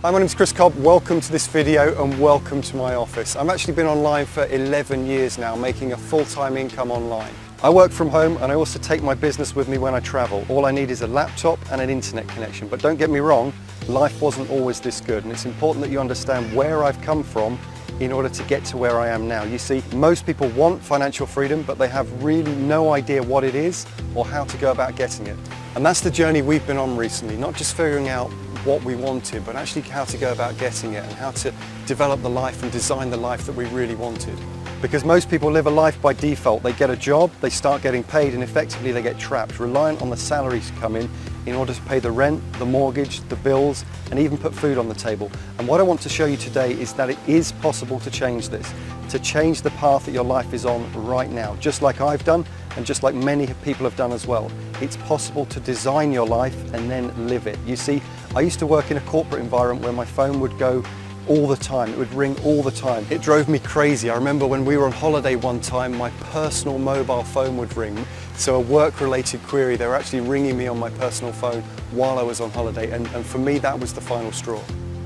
Hi, my name's Cobb. Welcome to this video and welcome to my office. I've actually been online for 11 years now, making a full-time income online. I work from home and I also take my business with me when I travel. All I need is a laptop and an internet connection. But don't get me wrong, life wasn't always this good, and it's important that you understand where I've come from in order to get to where I am now. You see, most people want financial freedom, but they have really no idea what it is or how to go about getting it. And that's the journey we've been on recently, not just figuring out what we wanted, but actually how to go about getting it and how to develop the life and design the life that we really wanted. Because most people live a life by default. They get a job, they start getting paid, and effectively they get trapped, reliant on the salaries to come in order to pay the rent, the mortgage, the bills, and even put food on the table. And what I want to show you today is that it is possible to change this, to change the path that your life is on right now, just like I've done and just like many people have done as well. It's possible to design your life and then live it. You see, I used to work in a corporate environment where my phone would go all the time. It would ring all the time. It drove me crazy. I remember when we were on holiday one time, my personal mobile phone would ring. So a work-related query, they were actually ringing me on my personal phone while I was on holiday. And for me, that was the final straw.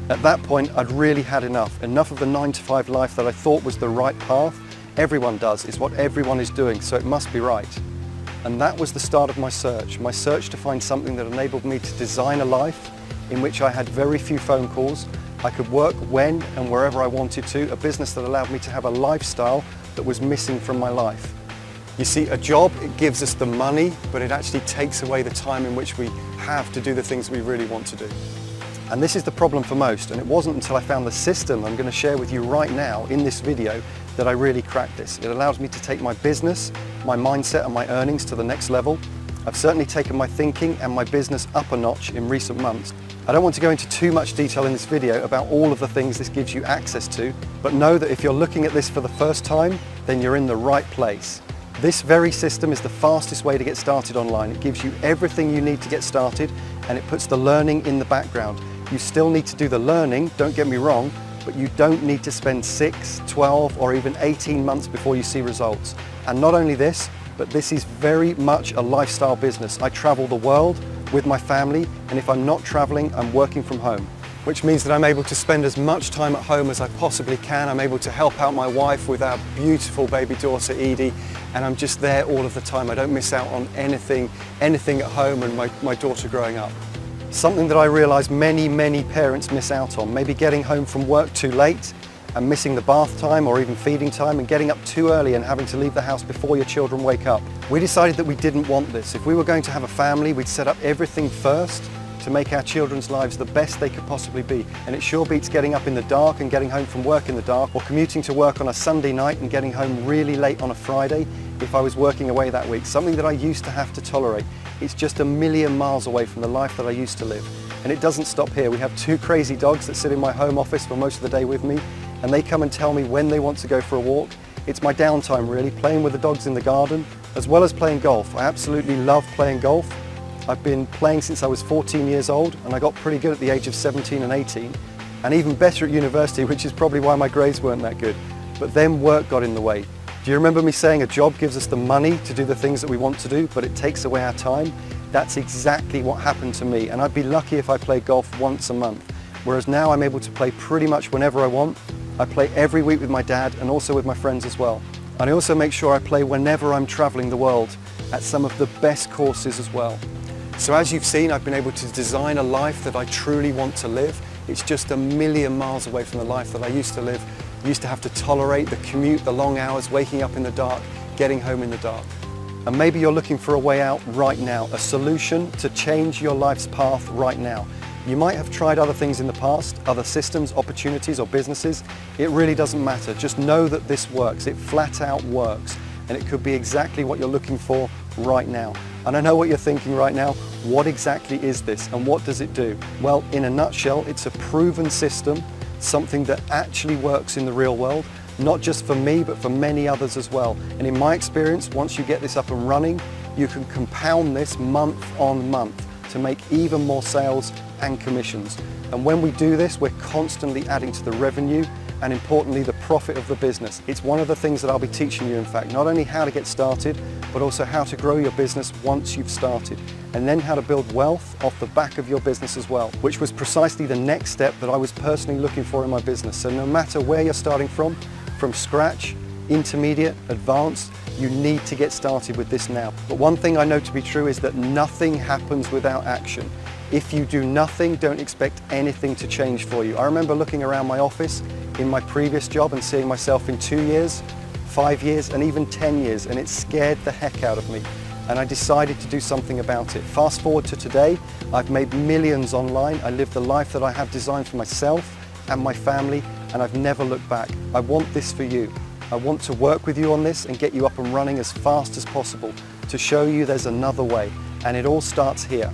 At that point, I'd really had enough of the 9-to-5 life that I thought was the right path. Everyone does. It's what everyone is doing, so it must be right. And that was the start of my search to find something that enabled me to design a life in which I had very few phone calls. I could work when and wherever I wanted to, a business that allowed me to have a lifestyle that was missing from my life. You see, a job, it gives us the money, but it actually takes away the time in which we have to do the things we really want to do. And this is the problem for most, and it wasn't until I found the system I'm going to share with you right now in this video that I really cracked this. It allows me to take my business, my mindset and my earnings to the next level. I've certainly taken my thinking and my business up a notch in recent months. I don't want to go into too much detail in this video about all of the things this gives you access to, but know that if you're looking at this for the first time, then you're in the right place. This very system is the fastest way to get started online. It gives you everything you need to get started, and it puts the learning in the background. You still need to do the learning, don't get me wrong, but you don't need to spend 6, 12 or even 18 months before you see results. And not only this, but this is very much a lifestyle business. I travel the world with my family, and if I'm not traveling, I'm working from home. Which means that I'm able to spend as much time at home as I possibly can. I'm able to help out my wife with our beautiful baby daughter Edie, and I'm just there all of the time. I don't miss out on anything at home and my daughter growing up. Something that I realise many parents miss out on, maybe getting home from work too late and missing the bath time or even feeding time, and getting up too early and having to leave the house before your children wake up. We decided that we didn't want this. If we were going to have a family, we'd set up everything first to make our children's lives the best they could possibly be. And it sure beats getting up in the dark and getting home from work in the dark, or commuting to work on a Sunday night and getting home really late on a Friday if I was working away that week. Something that I used to have to tolerate. It's just a million miles away from the life that I used to live. And it doesn't stop here. We have 2 crazy dogs that sit in my home office for most of the day with me, and they come and tell me when they want to go for a walk. It's my downtime really, playing with the dogs in the garden, as well as playing golf. I absolutely love playing golf. I've been playing since I was 14 years old, and I got pretty good at the age of 17 and 18, and even better at university, which is probably why my grades weren't that good. But then work got in the way. Do you remember me saying a job gives us the money to do the things that we want to do, but it takes away our time? That's exactly what happened to me, and I'd be lucky if I played golf once a month. Whereas now I'm able to play pretty much whenever I want. I play every week with my dad and also with my friends as well. And I also make sure I play whenever I'm traveling the world at some of the best courses as well. So as you've seen, I've been able to design a life that I truly want to live. It's just a million miles away from the life that I used to live. I used to have to tolerate the commute, the long hours, waking up in the dark, getting home in the dark. And maybe you're looking for a way out right now, a solution to change your life's path right now. You might have tried other things in the past, other systems, opportunities or businesses. It really doesn't matter. Just know that this works. It flat out works. And it could be exactly what you're looking for right now. And I know what you're thinking right now. What exactly is this and what does it do? Well, in a nutshell, it's a proven system, something that actually works in the real world, not just for me, but for many others as well. And in my experience, once you get this up and running, you can compound this month on month to make even more sales and commissions. And when we do this, we're constantly adding to the revenue and importantly, the profit of the business. It's one of the things that I'll be teaching you, in fact, not only how to get started, but also how to grow your business once you've started, and then how to build wealth off the back of your business as well, which was precisely the next step that I was personally looking for in my business. So no matter where you're starting from scratch, intermediate, advanced, you need to get started with this now. But one thing I know to be true is that nothing happens without action. If you do nothing, don't expect anything to change for you. I remember looking around my office in my previous job and seeing myself in 2 years, 5 years, and even 10 years, and it scared the heck out of me. And I decided to do something about it. Fast forward to today, I've made millions online. I live the life that I have designed for myself and my family, and I've never looked back. I want this for you. I want to work with you on this and get you up and running as fast as possible to show you there's another way, and it all starts here.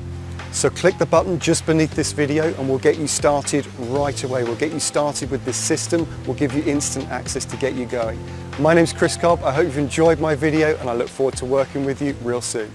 So click the button just beneath this video and we'll get you started right away. We'll get you started with this system. We'll give you instant access to get you going. My name's Cobb. I hope you've enjoyed my video and I look forward to working with you real soon.